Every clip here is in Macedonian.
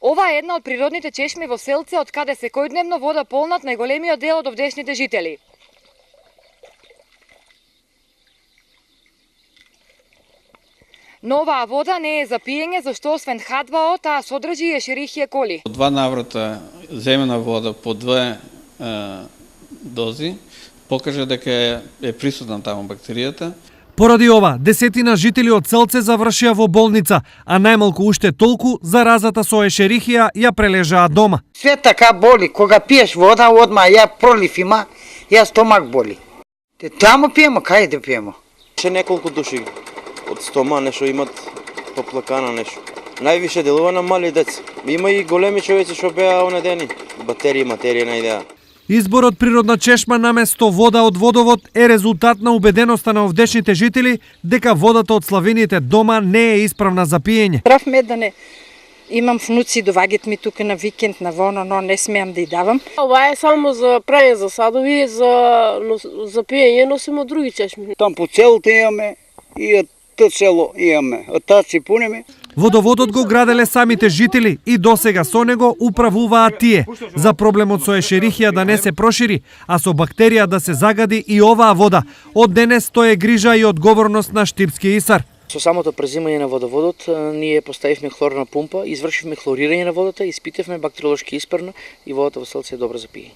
Ова е една од природните чешми во Селце, од каде секојдневно вода полнат најголемиот дел од овдешните жители. Но оваа вода не е за пиење, зашто освен H2O, таа содржи и ешерихија коли. Два наврата земена вода по 2 дози покажа дека е присутна таму бактеријата. Поради ова, десетина жители од Селце завршија во болница, а најмалку уште толку заразата со ешерихија ја прележаа дома. Све така боли, кога пиеш вода, одма ја пролив има, ја стомак боли. Таму пиемо, кај да пиемо? Ше неколку души од стома нешто имат поплакана нешто. Највише делува на мали деца. Има и големи човеци што беа онедени. Материја најдеа. Изборот природна чешма наместо вода од водовод е резултат на убеденоста на овдешните жители дека водата од славените дома не е исправна за пиење. Прав ме да не имам внуци, доваѓаат ми тука на викенд, на воно, но не смеам да ја давам. Ова е само за прање за садови, за пиење носимо други чешми. Там по целото имаме и од тоа село имаме, од таа си пунеме. Водоводот го граделе самите жители и досега со него управуваат тие. За проблемот со ешерихија да не се прошири, а со бактерија да се загади и оваа вода. Од денес тоа е грижа и одговорност на Штипски ИСАР. Со самото презимање на водоводот, ние поставивме хлорна пумпа, извршивме хлорирање на водата, испитавме бактериолошки испарно и водата во Селце е добра за пиење.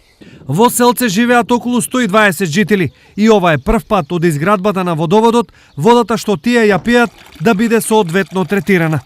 Во Селце живеат околу 120 жители и ова е прв пат од изградбата на водоводот, водата што тие ја пијат да биде соодветно третирана.